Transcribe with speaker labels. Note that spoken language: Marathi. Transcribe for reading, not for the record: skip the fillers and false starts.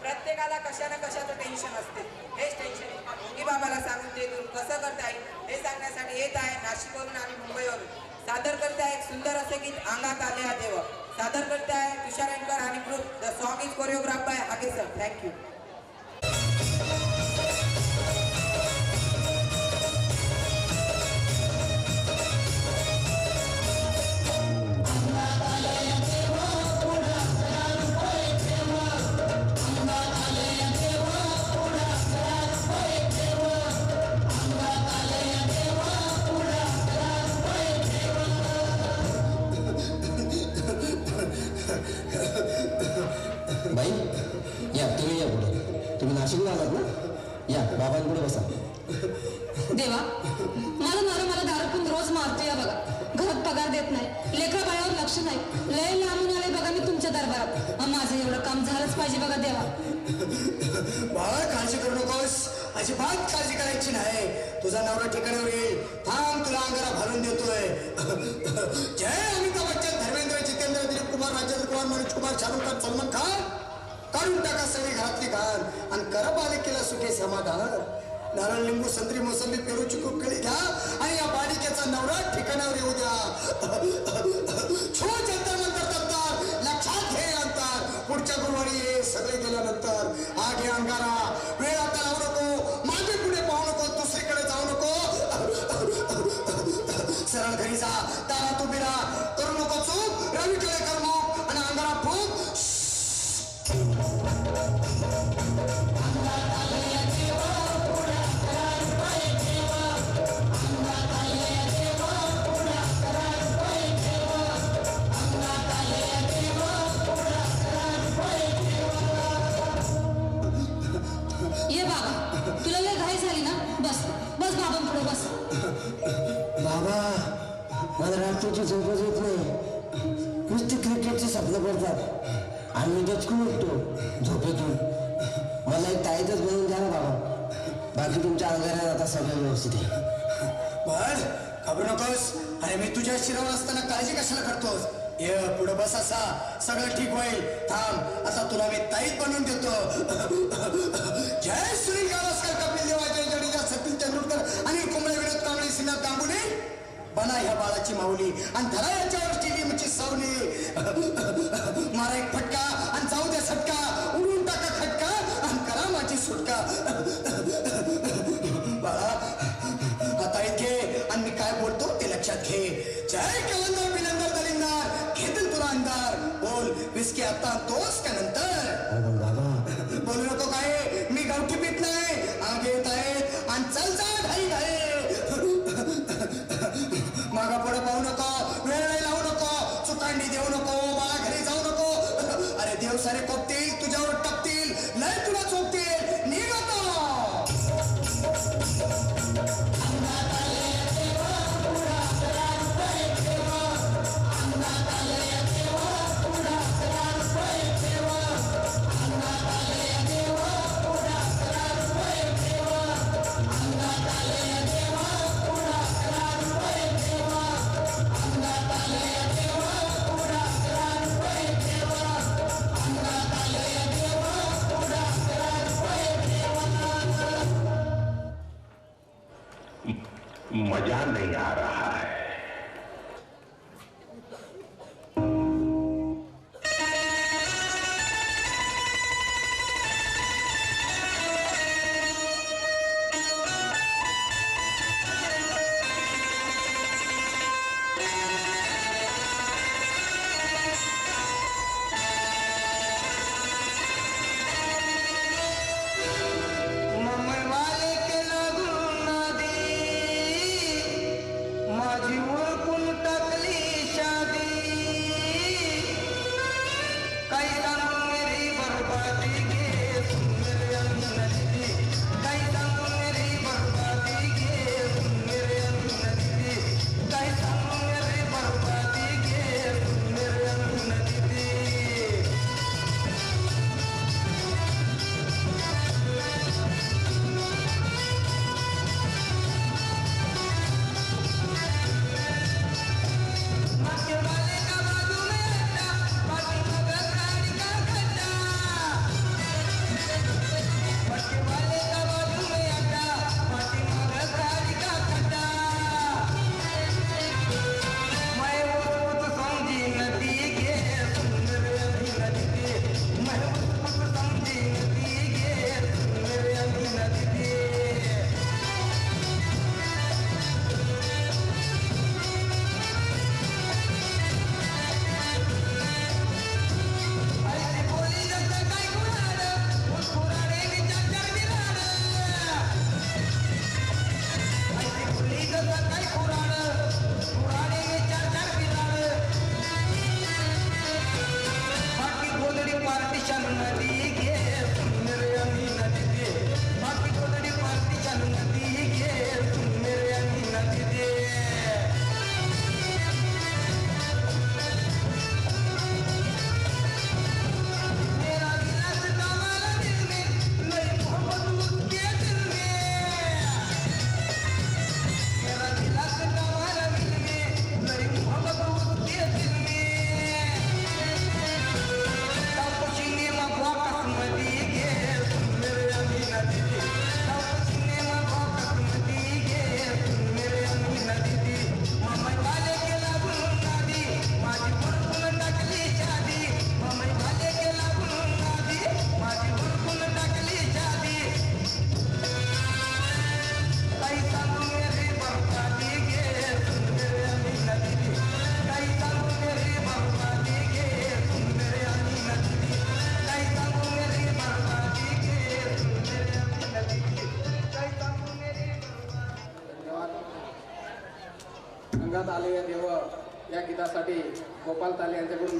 Speaker 1: प्रत्येकाला कशा ना कशाचं टेन्शन असते. हेच टेन्शन भोगी बाबाला सांगून ते दूर कसं करता येईल हे सांगण्यासाठी येत आहे नाशिकवरून आणि मुंबईवरून. सादर करते आहे एक सुंदर असे गीत अंगात आले हा देव. सादर करते आहे तुषार एंकर आणि group. The song is choreograph by Hage sir. Thank you.
Speaker 2: बाई या तुम्ही या पुढे. तुम्ही नाशिकला आलात ना? या बाबांपुढे बसा.
Speaker 3: देवा मला दारू पण रोज मारतो या बघा. घरात पगार देत नाही, लेकरा बाळावर लक्ष नाही. लय लांबून आले बघा मी तुमच्या दरबारात. माझं एवढं काम झालंच पाहिजे बघा देवा.
Speaker 4: बाळा काळजी करू नकोस, अजिबात काळजी करायची नाही. तुझा नवरा ठिकाणावर येईल. थांब तुला अंगारा भरून देतोय. जय अमिताभ बच्चन, धर्मेंद्र, जितेंद्र, दिलीप कुमार, राजेंद्र कुमार, मनोज कुमार, शाहरुख खान, सलमान खान काढून टाका सगळी घरातली घाण आणि करा बालिकेला सुखे समाधान. नारळ, लिंबू, संत्री, मोसंबी, पेरू, चिकू, केळी घ्या आणि या बालिकेचा नवरा ठिकाणावर येऊ द्या. छो जंतर मंतर तंतर, लक्षात घे अंतर. पुढच्या गुरुवारी ये सगळे गेल्यानंतर. हा घे अंगारा, वेळ आता लावू नको, मागे पुढे पाहू नको, दुसरीकडे जाऊ नको. सरळ घरी जा, दारात उभी राहा, करू नको चूक. रवीकडे कर मग आणि अंगारा फूक.
Speaker 3: ये बाबा, तुला लय घाई झाली ना? बस बस बाबांपुढे बस.
Speaker 2: बाबा मला रात्रीची झोपच येत नाही. नुसती क्रिकेटची स्वप्न पडतात आणि मी दचकून उठतो झोपेतून. मला एक ताईतच बनवून द्या ना बाबा. बाकी तुमच्या अंगारात आता सगळं व्यवस्थित आहे.
Speaker 4: बर घाबरू नकोस. अरे मी तुझ्या शिरावर असताना काळजी कशाला करतोस? ये पुढे बस, असा सगळं ठीक होईल. थांब आता तुला मी ताईत बनवून देतो. जय सुनील गावस्कर, कपिल देव, जय जडेजा, सचिन तेंडुलकर, अनिल कुंबळे, विनोद कांबळे, श्रीनाथ गांगुली बना ह्या बाळाची माऊली आणि धरा याच्यावर स्टेडियमची सावली. मारा एक फटका आणि जाऊ द्या सटका. उडून टाका खटका आणि करा माझी सुटका. बाळा आता घे आणि मी काय बोलतो ते लक्षात घे. जय कलंदर बिलंदर दलिंदर, घेतील तुला अंधार. बोल विस्की आता तोच का नंतर?
Speaker 2: बाबा
Speaker 4: बोलू नको काय, मी गावठी पीत नाही. आगे येत आहेत आणि चल जा घाई घाई. मागा पुढे पाहू नको, वेळ नाही लावू नको, चुकांडी देऊ नको, बाळा घरी जाऊ नको. अरे देव सारे कोपतील, तुझ्यावर टपतील, लय तुला चोपतील. निघ आता.
Speaker 5: मजा नहीं आ रहा है.
Speaker 4: मंगळवारे के लगून नदी
Speaker 5: अंगात आले देव या गीतासाठी गोपाल ताले यांच्याकडून